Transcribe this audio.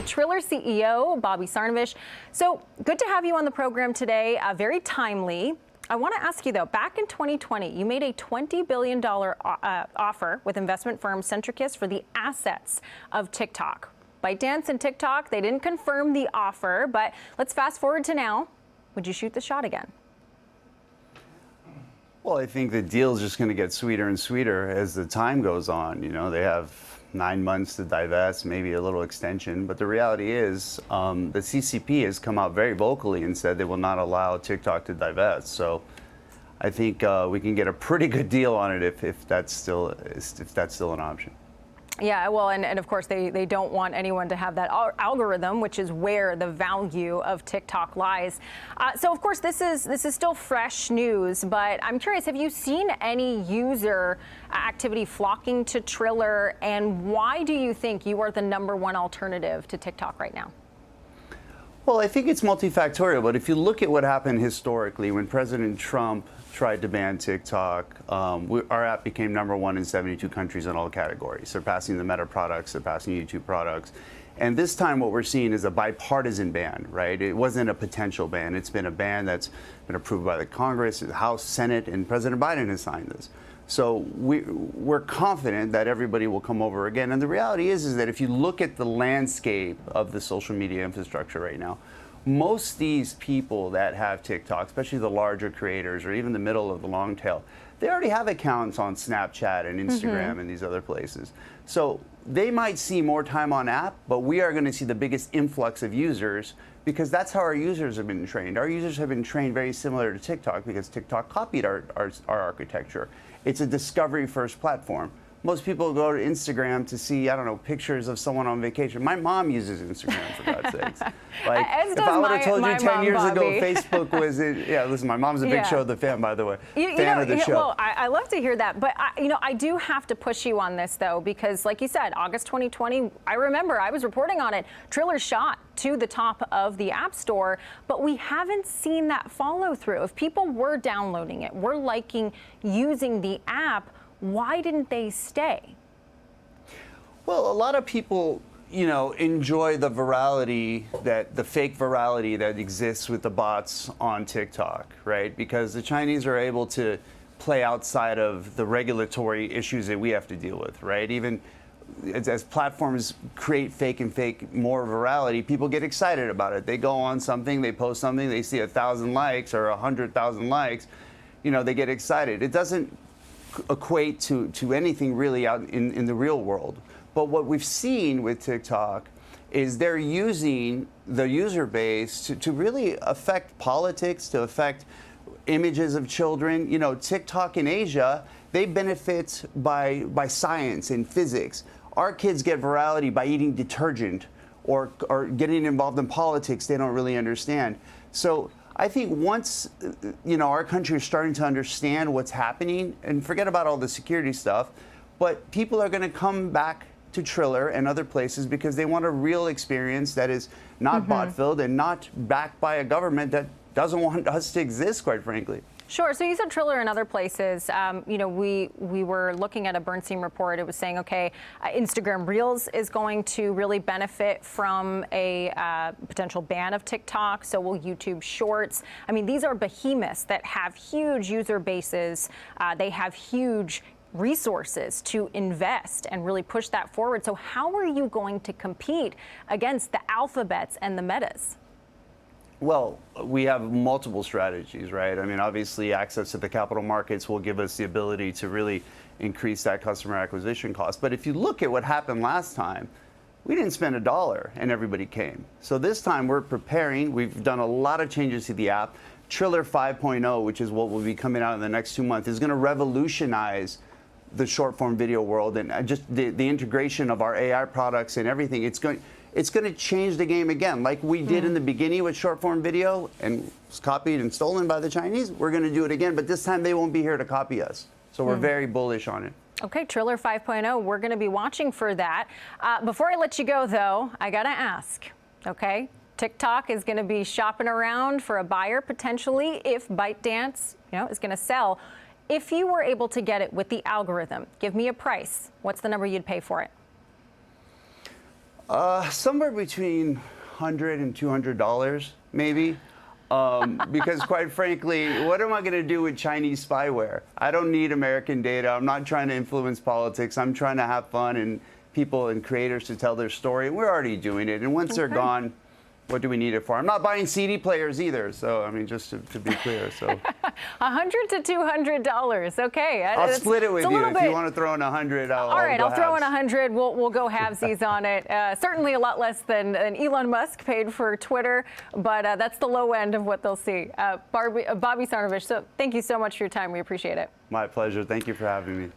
the Triller CEO, Bobby Sarnovich. So good to have you on the program today. Very timely. I want to ask you, though, back in 2020, you made a $20 billion offer with investment firm Centricus for the assets of TikTok. ByteDance and TikTok, they didn't confirm the offer, but let's fast forward to now. Would you shoot the shot again? Well, I think the deal is just going to get sweeter and sweeter as the time goes on. You know, they have 9 months to divest, maybe a little extension. But the reality is the CCP has come out very vocally and said they will not allow TikTok to divest. So I think we can get a pretty good deal on it if that's still an option. Yeah, well, and of course, they don't want anyone to have that algorithm, which is where the value of TikTok lies. So, of course, this is still fresh news, but I'm curious, have you seen any user activity flocking to Triller, and why do you think you are the #1 alternative to TikTok right now? Well, I think it's multifactorial, but if you look at what happened historically when President Trump tried to ban TikTok, our app became #1 in 72 countries in all categories, surpassing the Meta products, surpassing YouTube products. And this time what we're seeing is a bipartisan ban, right? It wasn't a potential ban. It's been a ban that's been approved by the Congress, the House, Senate, and President Biden has signed this. So we're confident that everybody will come over again. And the reality is that if you look at the landscape of the social media infrastructure right now, most of these people that have TikTok, especially the larger creators or even the middle of the long tail, they already have accounts on Snapchat and Instagram and these other places. So they might see more time on app, but we are going to see the biggest influx of users because that's how our users have been trained. Our users have been trained very similar to TikTok because TikTok copied our architecture. It's a discovery-first platform. Most people go to Instagram to see, I don't know, pictures of someone on vacation. My mom uses Instagram, for God's sakes. Like, if I would have told you 10 years ago Facebook was it, yeah, listen, my mom's a big Show the Fan, by the way. Fan of the show. Well, I love to hear that. But, I do have to push you on this, though, because like you said, August 2020, I remember I was reporting on it. Triller shot to the top of the App Store, but we haven't seen that follow through. If people were downloading it, were liking using the app, why didn't they stay? Well, a lot of people, enjoy the virality, the fake virality that exists with the bots on TikTok, right? Because the Chinese are able to play outside of the regulatory issues that we have to deal with, right? Even as platforms create more virality, people get excited about it. They go on something, they post something, they see 1,000 likes or 100,000 likes, they get excited. It doesn't equate to anything really out in the real world. But what we've seen with TikTok is they're using the user base to really affect politics, to affect images of children. TikTok in Asia, they benefit by science and physics. Our kids get virality by eating detergent or getting involved in politics they don't really understand. So I think once, our country is starting to understand what's happening, and forget about all the security stuff, but people are going to come back to Triller and other places because they want a real experience that is not bot-filled and not backed by a government that doesn't want us to exist, quite frankly. Sure. So you said Triller and other places. We were looking at a Bernstein report. It was saying, okay, Instagram Reels is going to really benefit from a potential ban of TikTok. So will YouTube Shorts. I mean, these are behemoths that have huge user bases. They have huge resources to invest and really push that forward. So how are you going to compete against the Alphabets and the Metas? Well, we have multiple strategies, right? I mean, obviously, access to the capital markets will give us the ability to really increase that customer acquisition cost. But if you look at what happened last time, we didn't spend $1 and everybody came. So this time we're preparing. We've done a lot of changes to the app. Triller 5.0, which is what will be coming out in the next 2 months, is going to revolutionize the short form video world and just the integration of our AI products and everything. It's going to change the game again, like we did in the beginning with short form video and was copied and stolen by the Chinese. We're going to do it again, but this time they won't be here to copy us. So we're very bullish on it. Okay, Triller 5.0, we're going to be watching for that. Before I let you go, though, I got to ask, okay? TikTok is going to be shopping around for a buyer potentially if ByteDance, is going to sell. If you were able to get it with the algorithm, give me a price. What's the number you'd pay for it? Somewhere between $100 and $200, maybe. Because quite frankly, what am I going to do with Chinese spyware? I don't need American data. I'm not trying to influence politics. I'm trying to have fun and people and creators to tell their story. We're already doing it. And once they're gone, what do we need it for? I'm not buying CD players either. So, I mean, just to be clear. So, $100 to $200. Okay. I'll split it with you. If you want to throw in 100, all right, I'll throw in halves. 100. We'll go halvesies on it. Certainly a lot less than Elon Musk paid for Twitter, but that's the low end of what they'll see. Bobby Sarnovich, so thank you so much for your time. We appreciate it. My pleasure. Thank you for having me.